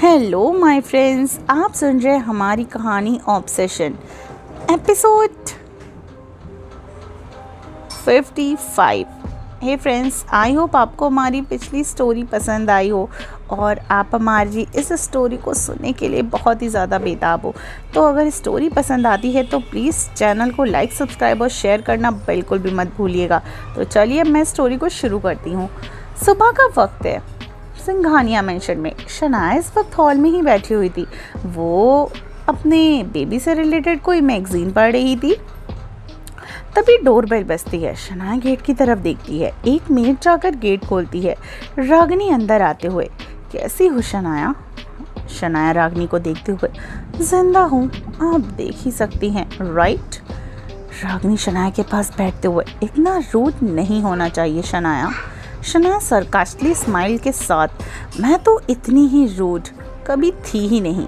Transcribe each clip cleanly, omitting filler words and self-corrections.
Hello my friends, आप सुन रहे हैं हमारी कहानी obsession episode 55। Hey friends, I hope आपको हमारी पिछली स्टोरी पसंद आई हो और आप हमारी इस स्टोरी को सुनने के लिए बहुत ही ज़्यादा बेताब हो। तो अगर स्टोरी पसंद आती है तो प्लीज़ चैनल को लाइक, सब्सक्राइब और शेयर करना बिल्कुल भी मत भूलिएगा। तो चलिए मैं स्टोरी को शुरू करती हूँ। सुबह का वक्त है। सिंघानिया मेंशन में शनाया इस वक्त हॉल में ही बैठी हुई थी। वो अपने बेबी से रिलेटेड कोई मैगजीन पढ़ रही थी। तभी डोरबेल बजती है। शनाया गेट की तरफ देखती है। एक मेड जाकर गेट खोलती है। रागिनी अंदर आते हुए, कैसी हो शनाया? शनाया रागिनी को देखते हुए, जिंदा हूँ, आप देख ही सकती हैं, राइट? रागिनी शनाया के पास बैठते हुए, इतना रूड नहीं होना चाहिए शनाया। शनाया सरकास्टिकली स्माइल के साथ, मैं तो इतनी ही रूड कभी थी ही नहीं।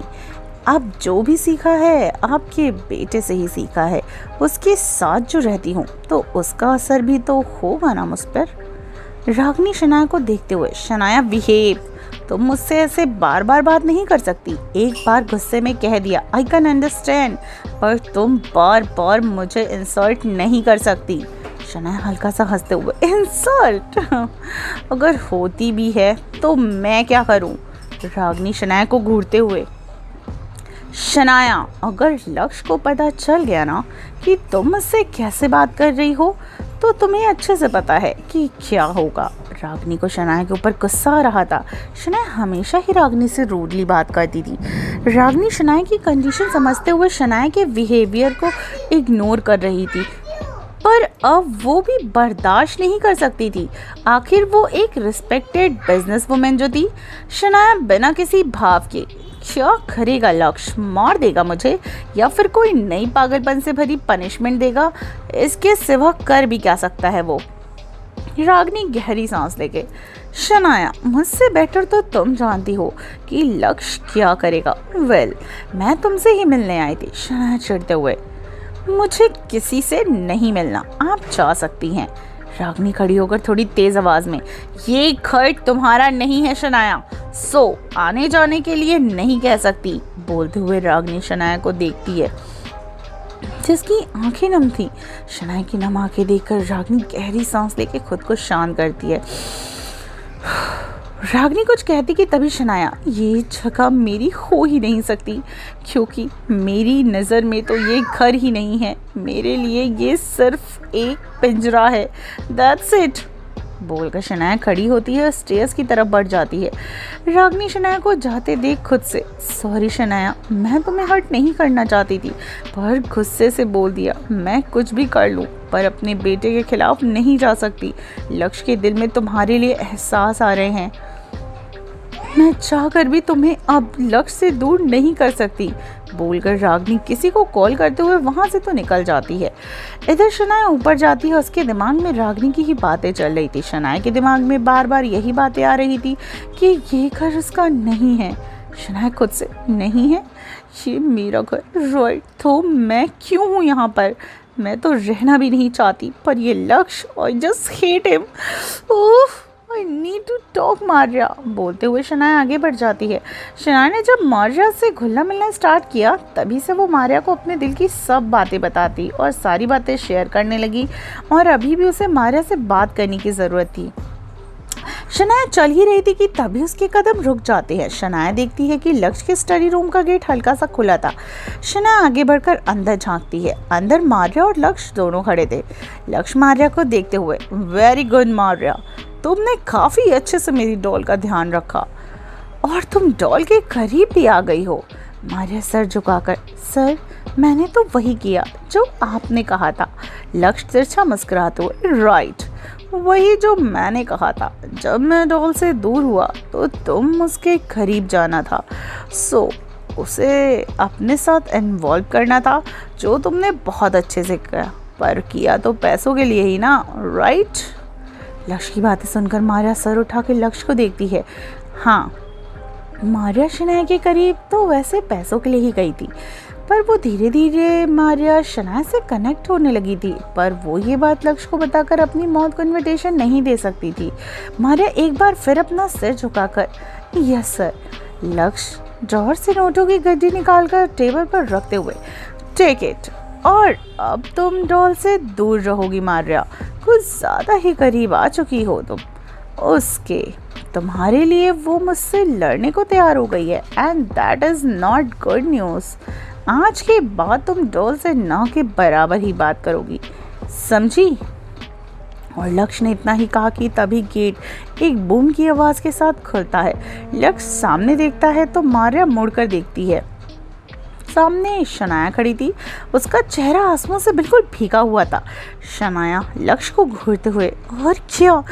अब जो भी सीखा है आपके बेटे से ही सीखा है। उसके साथ जो रहती हूँ तो उसका असर भी तो होगा ना मुझ पर। रागिनी शनाया को देखते हुए, शनाया बिहेव, तुम मुझसे ऐसे बार बार बात नहीं कर सकती। एक बार गुस्से में कह दिया, आई कैन अंडरस्टैंड, पर तुम बार बार मुझे इंसल्ट नहीं कर सकती। शनाया हल्का सा हंसते हुए, इंसल्ट? अगर होती भी है तो मैं क्या करूं? रागिनी शनाया को घूरते हुए, शनाया, अगर लक्ष्य को पता चल गया ना कि तुम मुझसे कैसे बात कर रही हो तो तुम्हें अच्छे से पता है कि क्या होगा। रागिनी को शनाया के ऊपर गुस्सा आ रहा था। शनाया हमेशा ही रागिनी से रूडली बात करती थी। रागिनी शनाया की कंडीशन समझते हुए शनाया के बिहेवियर को इग्नोर कर रही थी, पर अब वो भी बर्दाश्त नहीं कर सकती थी। आखिर वो एक रिस्पेक्टेड बिजनेस वुमेन जो थी। शनाया बिना किसी भाव के, क्या करेगा लक्ष्य? मार देगा मुझे या फिर कोई नई पागलपन से भरी पनिशमेंट देगा? इसके सिवा कर भी क्या सकता है वो? रागिनी गहरी सांस लेके, शनाया, मुझसे बेटर तो तुम जानती हो कि लक्ष्य क्या करेगा। वेल, मैं तुमसे ही मिलने आई थी। शनाया चिढ़ते हुए, मुझे किसी से नहीं मिलना, आप जा सकती हैं। रागिनी खड़ी होकर थोड़ी तेज आवाज में, ये घर तुम्हारा नहीं है शनाया, सो आने जाने के लिए नहीं कह सकती। बोलते हुए रागिनी शनाया को देखती है जिसकी आंखें नम थी। शनाया की नम आंखें देखकर रागिनी गहरी सांस लेके खुद को शांत करती है। रागिनी कुछ कहती कि तभी शनाया, ये जगह मेरी हो ही नहीं सकती, क्योंकि मेरी नज़र में तो ये घर ही नहीं है। मेरे लिए ये सिर्फ एक पिंजरा है, दैट्स इट। बोलकर शनाया खड़ी होती है और स्टेयर्स की तरफ बढ़ जाती है। रागिनी शनाया को जाते देख खुद से, सॉरी शनाया, मैं तुम्हें हर्ट नहीं करना चाहती थी, पर गुस्से से बोल दिया। मैं कुछ भी कर लूँ पर अपने बेटे के खिलाफ नहीं जा सकती। लक्ष्य के दिल में तुम्हारे लिए एहसास आ रहे हैं। मैं चाहकर भी तुम्हें अब लक्ष्य से दूर नहीं कर सकती। बोलकर रागिनी किसी को कॉल करते हुए वहां से तो निकल जाती है। इधर शनाया ऊपर जाती है। उसके दिमाग में रागिनी की ही बातें चल रही थी। शनाया के दिमाग में बार बार यही बातें आ रही थी कि ये घर उसका नहीं है। शनाया खुद से, नहीं है, ये मेरा घर, राइट? तो मैं क्यों हूँ यहाँ पर? मैं तो रहना भी नहीं चाहती, पर ये लक्ष्य, I just hate him. Oh, I need to talk Maria. बोलते हुए शनाया आगे बढ़ जाती है। शनाया ने जब मारिया से घुलना मिलना स्टार्ट किया तभी से वो मारिया को अपने दिल की सब बातें बताती और सारी बातें शेयर करने लगी, और अभी भी उसे मारिया से बात करने की ज़रूरत थी। शनाया चल ही रही थी कि तभी उसके कदम रुक जाते हैं। शनाया देखती है कि लक्ष्य के स्टडी रूम का गेट हल्का सा खुला था। शनाया आगे बढ़कर अंदर झांकती है। अंदर मारिया और लक्ष्य दोनों खड़े थे। लक्ष्य मारिया को देखते हुए, वेरी गुड मारिया, तुमने काफ़ी अच्छे से मेरी डॉल का ध्यान रखा और तुम डॉल के करीब भी आ गई हो। मारिया सर झुकाकर, सर, मैंने तो वही किया जो आपने कहा था। लक्ष्य तिरछा मुस्कुराते हुए, राइट, वही जो मैंने कहा था। जब मैं डॉल से दूर हुआ तो तुम उसके करीब जाना था, सो उसे अपने साथ इन्वॉल्व करना था, जो तुमने बहुत अच्छे से किया, पर किया तो पैसों के लिए ही ना, राइट? लक्ष्य की बातें सुनकर मारिया सर उठा के लक्ष्य को देखती है। हाँ, मारिया शनाया के करीब तो वैसे पैसों के लिए ही गई थी, पर वो धीरे धीरे मारिया शनाया से कनेक्ट होने लगी थी। पर वो ये बात लक्ष्य को बताकर अपनी मौत को इन्विटेशन नहीं दे सकती थी। मारिया एक बार फिर अपना सिर झुकाकर, यस सर। लक्ष्य ड्रॉअर से नोटों की गड्डी निकालकर टेबल पर रखते हुए, टेक इट। और अब तुम डॉल से दूर रहोगी मारिया, कुछ ज़्यादा ही करीब आ चुकी हो तुम उसके। तुम्हारे लिए वो मुझसे लड़ने को तैयार हो गई है and that is not good news. आज के बाद तुम डॉल से ना के बराबर ही बात करोगी, समझी? और लक्ष्य ने इतना ही कहा कि तभी गेट एक बूम की आवाज़ के साथ खुलता है। लक्ष्य सामने देखता है तो मारिया मुड़कर देखती है। सामने शनाया खड़ी थी, उसका चेहरा आंसुओं से बिल्कुल भीगा हुआ था। शनाया लक्ष्य को घूरते हुए, और क्या?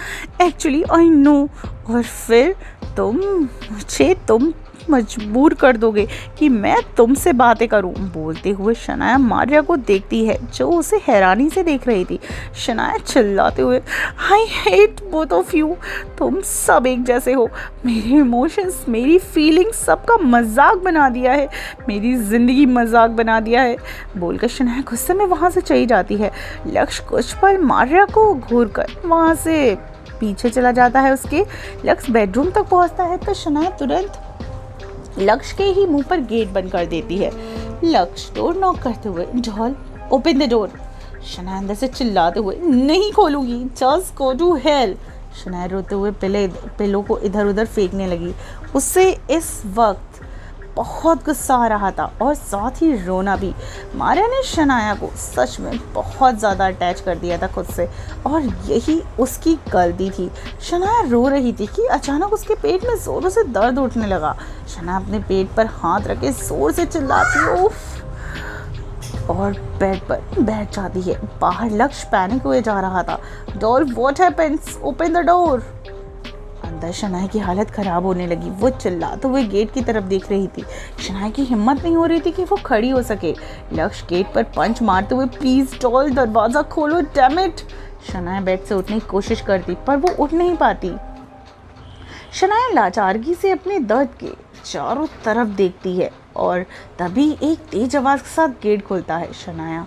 Actually I know. और फिर तुम मजबूर कर दोगे कि मैं तुमसे बातें करूं। बोलते हुए शनाया मारिया को देखती है जो उसे हैरानी से देख रही थी। शनाया चिल्लाते हुए, I hate both of you. तुम सब एक जैसे हो। मेरे इमोशंस, मेरी फीलिंग्स सबका मजाक बना दिया है, मेरी ज़िंदगी मजाक बना दिया है। बोलकर शनाया गुस्से में वहाँ से चली जाती है। लक्ष्य कुछ पल मारिया को घूर कर वहाँ से पीछे चला जाता है उसके। लक्ष्य बेडरूम तक पहुँचता है तो शनाया तुरंत लक्ष्य के ही मुंह पर गेट बंद कर देती है। लक्ष्य डोर नॉक करते हुए, doll open the door. Shanaya अंदर से चिल्लाते हुए, नहीं खोलूंगी, just go to hell. Shanaya रोते हुए पिलो को इधर उधर फेंकने लगी। उससे इस वक्त बहुत गुस्सा आ रहा था और साथ ही रोना भी। मारिया ने शनाया को सच में बहुत ज़्यादा अटैच कर दिया था खुद से और यही उसकी गलती थी। शनाया रो रही थी कि अचानक उसके पेट में ज़ोरों से दर्द उठने लगा। शनाया अपने पेट पर हाथ रखे ज़ोर से चिल्लाती है, उफ, और बेड पर बैठ जाती है। बाहर लक्ष्य पैनिक हुए जा रहा था। Doll what happens, open the door. अंदर शनाया की हालत ख़राब होने लगी। वो चिल्लाते हुए गेट की तरफ देख रही थी। शनाया की हिम्मत नहीं हो रही थी कि वो खड़ी हो सके। लक्ष्य गेट पर पंच मारते हुए, प्लीज़ डॉल दरवाज़ा खोलो, डैम इट। शनाया बेड से उठने की कोशिश करती पर वो उठ नहीं पाती। शनाया लाचारगी से अपने दर्द के चारों तरफ देखती है और तभी एक तेज आवाज़ के साथ गेट खुलता है। शनाया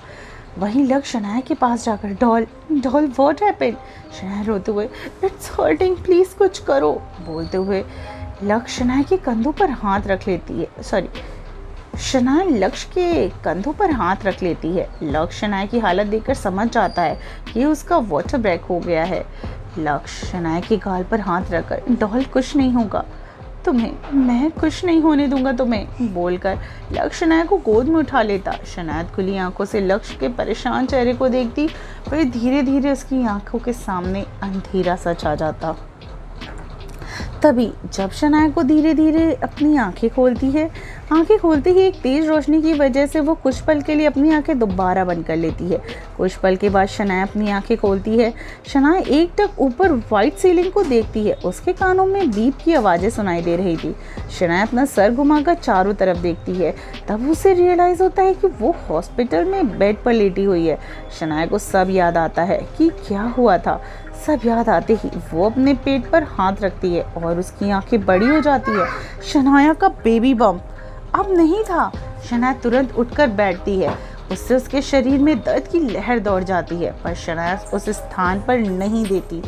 वहीं लक्ष्य शनाया के पास जाकर, डॉल व्हाट हैपेंड। शनाया रोते हुए, इट्स हर्टिंग, प्लीज़ कुछ करो। बोलते हुए लक्ष्य शनाया के कंधों पर हाथ रख लेती है। शनाया लक्ष्य के कंधों पर हाथ रख लेती है। लक्ष्य शनाया की हालत देखकर समझ जाता है कि उसका वाटर ब्रेक हो गया है। लक्ष्य शनाया के गाल पर हाथ रखकर, डॉल कुछ नहीं होगा तुम्हें, मैं कुछ नहीं होने दूंगा तुम्हें। बोलकर लक्ष्य शनाया को गोद में उठा लेता। शनाया खुली आंखों से लक्ष्य के परेशान चेहरे को देखती, फिर धीरे धीरे उसकी आंखों के सामने अंधेरा सा छा जाता। तभी जब शनाया को धीरे धीरे अपनी आंखें खोलती है, आंखें खोलते ही एक तेज़ रोशनी की वजह से वो कुछ पल के लिए अपनी आंखें दोबारा बंद कर लेती है। कुछ पल के बाद शनाया अपनी आंखें खोलती है। शनाया एकटक ऊपर वाइट सीलिंग को देखती है। उसके कानों में बीप की आवाज़ें सुनाई दे रही थी। शनाया अपना सर घुमाकर चारों तरफ देखती है। तब उसे रियलाइज़ होता है कि वो हॉस्पिटल में बेड पर लेटी हुई है। शनाया को सब याद आता है कि क्या हुआ था। सब याद आते ही वो अपने पेट पर हाथ रखती है और उसकी आंखें बड़ी हो जाती है। शनाया का बेबी बम्प अब नहीं था। शनाया तुरंत उठकर बैठती है। उससे उसके शरीर में दर्द की लहर दौड़ जाती है, पर शनाया उस स्थान पर नहीं देती।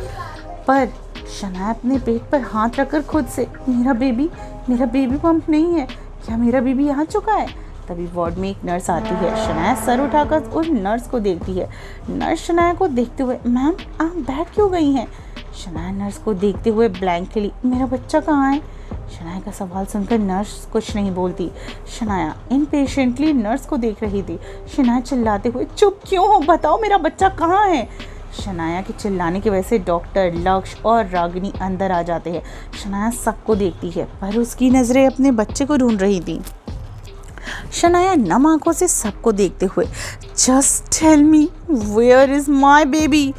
पर शनाया अपने पेट पर हाथ रखकर खुद से, मेरा बेबी बम्प नहीं है क्या? मेरा बेबी आ चुका है। तभी वार्ड में एक नर्स आती है। शनाया सर उठाकर उस नर्स को देखती है। नर्स शनाया को देखते हुए, मैम आप बैठ क्यों गई हैं? शनाया नर्स को देखते हुए ब्लैंकली, मेरा बच्चा कहाँ है? शनाया का सवाल सुनकर नर्स कुछ नहीं बोलती। शनाया इम्पेशेंटली नर्स को देख रही थी। शनाया चिल्लाते हुए, चुप क्यों हो, बताओ मेरा बच्चा कहाँ है? शनाया के चिल्लाने की वजह से डॉक्टर, लक्ष्य और रागिनी अंदर आ जाते हैं। शनाया सबको देखती है पर उसकी नज़रें अपने बच्चे को ढूंढ रही थी। शनाया नम आंखों से सबको देखते हुए, just tell me where is my baby.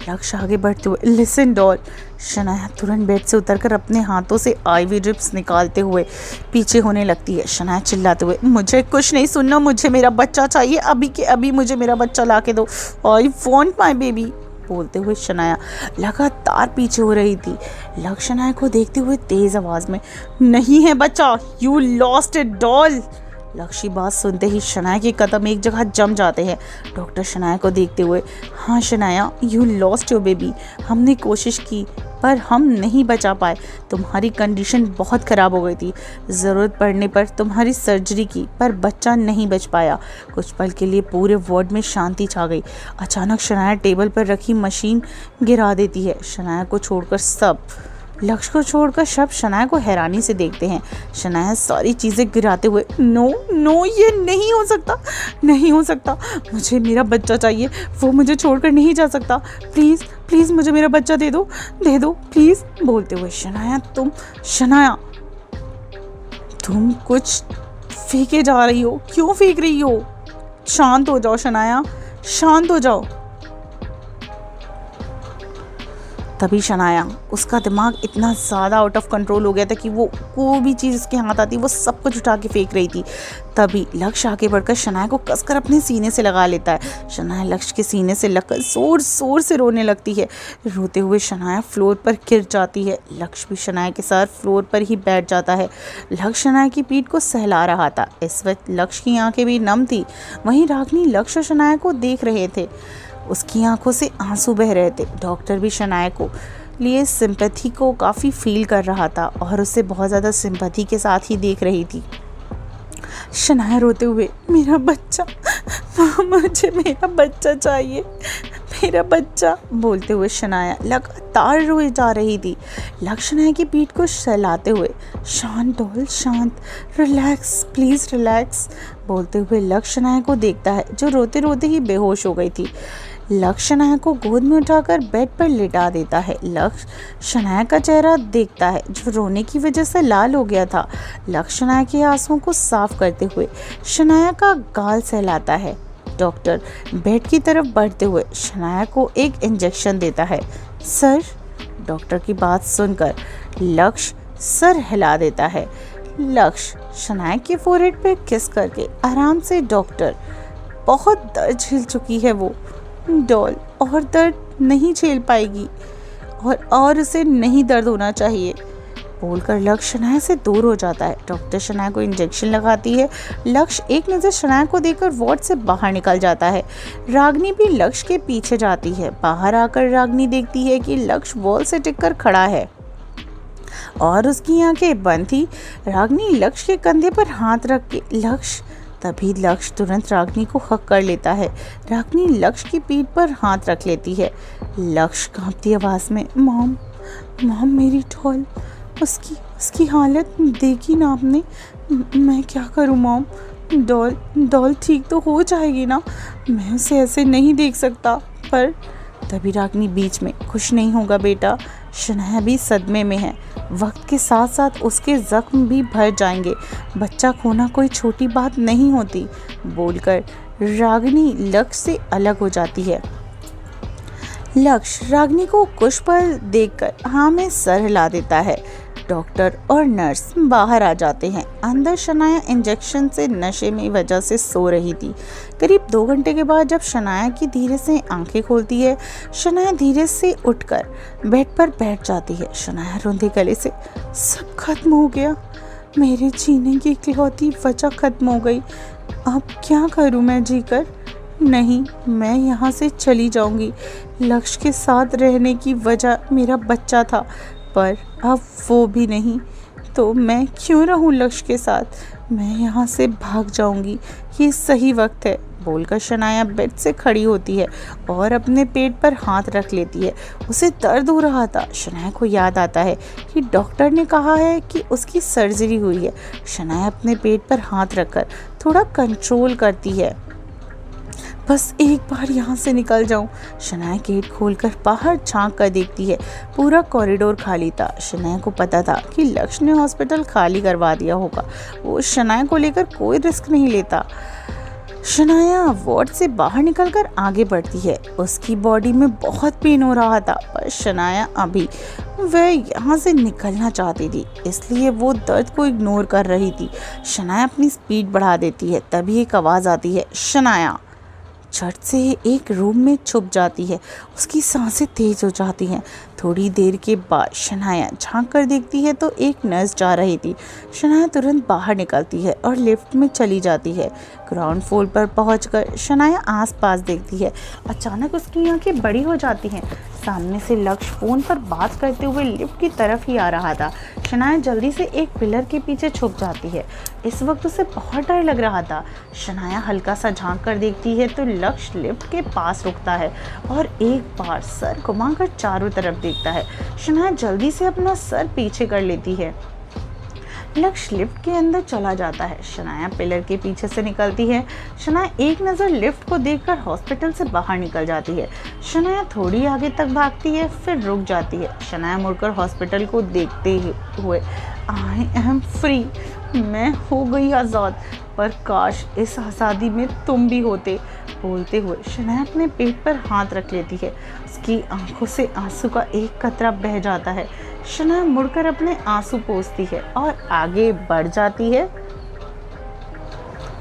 Lakshya आगे बढ़ते हुए, लिसन डॉल। शनाया तुरंत बेड से उतरकर अपने हाथों से आईवी ड्रिप्स निकालते हुए पीछे होने लगती है। शनाया चिल्लाते हुए, मुझे कुछ नहीं सुनना, मुझे मेरा बच्चा चाहिए, अभी के अभी मुझे मेरा बच्चा ला के दो। I want my baby. बोलते हुए शनाया लगातार पीछे हो रही थी। लक्ष्य शनाया को देखते हुए तेज आवाज में, नहीं है बच्चा, यू लॉस्ट इट डॉल। लक्ष्य बात सुनते ही शनाया के कदम एक जगह जम जाते हैं। डॉक्टर शनाया को देखते हुए, हाँ Shanaya, you lost your baby. हमने कोशिश की पर हम नहीं बचा पाए। तुम्हारी कंडीशन बहुत ख़राब हो गई थी। ज़रूरत पड़ने पर तुम्हारी सर्जरी की पर बच्चा नहीं बच पाया। कुछ पल के लिए पूरे वार्ड में शांति छा गई। अचानक शनाया टेबल पर रखी मशीन गिरा देती है। शनाया को छोड़कर लक्ष्य को छोड़कर सब शनाया को हैरानी से देखते हैं। शनाया सारी चीज़ें गिराते हुए, नो नो, ये नहीं हो सकता, नहीं हो सकता, मुझे मेरा बच्चा चाहिए, वो मुझे छोड़कर नहीं जा सकता, प्लीज़ प्लीज़ मुझे मेरा बच्चा दे दो प्लीज़, बोलते हुए शनाया तुम कुछ फेंके जा रही हो, क्यों फेंक रही हो? शांत हो जाओ शनाया, शांत हो जाओ। तभी शनाया, उसका दिमाग इतना ज़्यादा आउट ऑफ कंट्रोल हो गया था कि वो कोई भी चीज़ उसके हाथ आती वो सब कुछ उठा के फेंक रही थी। तभी लक्ष्य आगे बढ़कर शनाया को कसकर अपने सीने से लगा लेता है। शनाया लक्ष्य के सीने से लगकर ज़ोर ज़ोर से रोने लगती है। रोते हुए शनाया फ्लोर पर गिर जाती है। लक्ष्य भी शनाया के साथ फ्लोर पर ही बैठ जाता है। लक्ष्य शनाया की पीठ को सहला रहा था। इस वक्त लक्ष्य की आंखें भी नम थी। वहीं रागिनी लक्ष्य और शनाया को देख रहे थे। उसकी आंखों से आंसू बह रहे थे। डॉक्टर भी शनाया को लिए सिंपैथी को काफ़ी फील कर रहा था और उसे बहुत ज़्यादा सिंपैथी के साथ ही देख रही थी। शनाया रोते हुए, मेरा बच्चा, मुझे मेरा बच्चा चाहिए, मेरा बच्चा, बोलते हुए शनाया लगातार रोए जा रही थी। लक्ष्य शनाया की पीठ को सहलाते हुए, शांत डॉल शांत, रिलैक्स प्लीज़ रिलैक्स, बोलते हुए लक्ष्य शनाया को देखता है जो रोते रोते ही बेहोश हो गई थी। लक्ष्य शनाया को गोद में उठाकर बेड पर लिटा देता है। लक्ष्य शनाया का चेहरा देखता है जो रोने की वजह से लाल हो गया था। लक्ष्य शनाया के आंसुओं को साफ करते हुए शनाया का गाल सहलाता है। डॉक्टर बेड की तरफ बढ़ते हुए शनाया को एक इंजेक्शन देता है। सर, डॉक्टर की बात सुनकर लक्ष्य सर हिला देता है। लक्ष्य शनाया के फोरहेड पे किस करके आराम से, डॉक्टर, बहुत दर्द झेल चुकी है वो डॉल, और दर्द नहीं झेल पाएगी और उसे नहीं दर्द होना चाहिए, बोलकर लक्ष्य शनाया से दूर हो जाता है। डॉक्टर शनाया को इंजेक्शन लगाती है। लक्ष्य एक नज़र शनाया को देखकर वार्ड से बाहर निकल जाता है। रागिनी भी लक्ष्य के पीछे जाती है। बाहर आकर रागिनी देखती है कि लक्ष्य वॉल से टिककर खड़ा है और उसकी आंखें बंद थी। रागिनी लक्ष्य के कंधे पर हाथ रख के, तभी लक्ष्य तुरंत रागिनी को हक कर लेता है। रागिनी लक्ष्य की पीठ पर हाथ रख लेती है। लक्ष्य कांपती आवाज़ में, मॉम मेरी डॉल, उसकी हालत देखी ना आपने, मैं क्या करूं मॉम, डॉल ठीक तो हो जाएगी ना, मैं उसे ऐसे नहीं देख सकता। पर तभी रागिनी बीच में, कुछ नहीं होगा बेटा, शनाया भी सदमे में है, वक्त के साथ साथ उसके जख्म भी भर जाएंगे, बच्चा खोना कोई छोटी बात नहीं होती, बोलकर रागिनी लक्ष्य से अलग हो जाती है। लक्ष्य रागिनी को कुछ पल देखकर हाँ में सर हिला देता है। डॉक्टर और नर्स बाहर आ जाते हैं। अंदर शनाया इंजेक्शन से नशे में वजह से सो रही थी। करीब 2 घंटे के बाद जब शनाया की धीरे से आंखें खोलती है, शनाया धीरे से उठकर बेड पर बैठ जाती है। शनाया रोंदे गले से, सब खत्म हो गया, मेरे जीने की इकलौती वजह खत्म हो गई, अब क्या करूं मैं जीकर, नहीं मैं यहाँ से चली जाऊंगी। लक्ष्य के साथ रहने की वजह मेरा बच्चा था, पर अब वो भी नहीं, तो मैं क्यों रहूं लक्ष्य के साथ, मैं यहाँ से भाग जाऊंगी, ये सही वक्त है, बोलकर शनाया बेड से खड़ी होती है और अपने पेट पर हाथ रख लेती है। उसे दर्द हो रहा था। शनाया को याद आता है कि डॉक्टर ने कहा है कि उसकी सर्जरी हुई है। शनाया अपने पेट पर हाथ रखकर थोड़ा कंट्रोल करती है, बस एक बार यहाँ से निकल जाऊं। शनाया गेट खोलकर बाहर झांक कर देखती है। पूरा कॉरिडोर खाली था। शनाया को पता था कि लक्ष्य ने हॉस्पिटल खाली करवा दिया होगा। वो शनाया को लेकर कोई रिस्क नहीं लेता। शनाया वार्ड से बाहर निकलकर आगे बढ़ती है। उसकी बॉडी में बहुत पेन हो रहा था, पर शनाया अभी वह यहाँ से निकलना चाहती थी, इसलिए वो दर्द को इग्नोर कर रही थी। शनाया अपनी स्पीड बढ़ा देती है। तभी एक आवाज़ आती है, शनाया। झट से एक रूम में छुप जाती है। उसकी सांसें तेज हो जाती हैं। थोड़ी देर के बाद शनाया झांक कर देखती है तो एक नर्स जा रही थी। शनाया तुरंत बाहर निकलती है और लिफ्ट में चली जाती है। ग्राउंड फ्लोर पर पहुंचकर शनाया आसपास देखती है। अचानक उसकी आंखें बड़ी हो जाती हैं। सामने से लक्ष्य फ़ोन पर बात करते हुए लिफ्ट की तरफ ही आ रहा था। शनाया जल्दी से एक पिलर के पीछे छुप जाती है। इस वक्त उसे बहुत डर लग रहा था। शनाया हल्का सा झांक कर देखती है तो लक्ष्य लिफ्ट के पास रुकता है और एक बार सर घुमाकर चारों तरफ देखता है। शनाया जल्दी से अपना सर पीछे कर लेती है। लक्ष्य लिफ्ट के अंदर चला जाता है। शनाया पिलर के पीछे से निकलती है। शनाया एक नज़र लिफ्ट को देखकर हॉस्पिटल से बाहर निकल जाती है। शनाया थोड़ी आगे तक भागती है, फिर रुक जाती है। शनाया मुड़कर हॉस्पिटल को देखते हुए, आई एम फ्री, मैं हो गई आज़ाद, पर काश इस आज़ादी में तुम भी होते। बोलते हुए शनाया अपने पेट पर हाथ रख लेती है। उसकी आंखों से आंसू का एक कतरा बह जाता है। शनाया मुड़कर अपने आंसू पोंछती है और आगे बढ़ जाती है।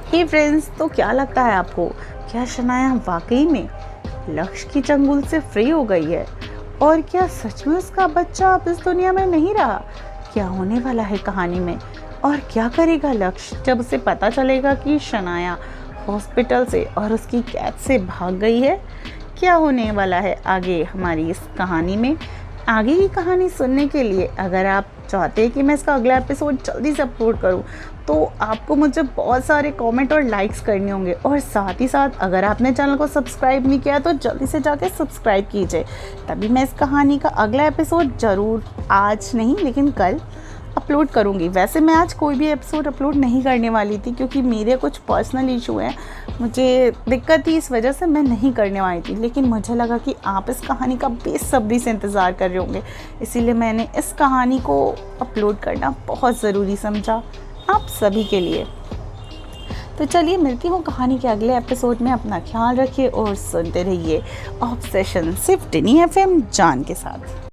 हे फ्रेंड्स, तो क्या लगता है आपको, क्या शनाया वाकई में लक्ष्य की चंगुल से फ्री हो गई है? और क्या सच में उसका बच्चा अब इस दुनिया में नहीं रहा? क्या होने वाला है कहानी में? और क्या करेगा लक्ष्य जब उसे पता चलेगा कि शनाया हॉस्पिटल से और उसकी कैद से भाग गई है? क्या होने वाला है आगे हमारी इस कहानी में? आगे की कहानी सुनने के लिए अगर आप चाहते हैं कि मैं इसका अगला एपिसोड जल्दी से अपलोड करूं, तो आपको मुझे बहुत सारे कमेंट और लाइक्स करने होंगे। और साथ ही साथ अगर आपने चैनल को सब्सक्राइब नहीं किया तो जल्दी से जाके सब्सक्राइब कीजिए, तभी मैं इस कहानी का अगला एपिसोड ज़रूर, आज नहीं लेकिन कल अपलोड करूँगी। वैसे मैं आज कोई भी एपिसोड अपलोड नहीं करने वाली थी क्योंकि मेरे कुछ पर्सनल इशू हैं, मुझे दिक्कत थी, इस वजह से मैं नहीं करने वाली थी। लेकिन मुझे लगा कि आप इस कहानी का बेसब्री से इंतज़ार कर रहे होंगे, इसीलिए मैंने इस कहानी को अपलोड करना बहुत ज़रूरी समझा आप सभी के लिए। तो चलिए मिलती हूँ कहानी के अगले एपिसोड में। अपना ख्याल रखिए और सुनते रहिए ऑब्सेशन सिर्फ टिनी FM जान के साथ।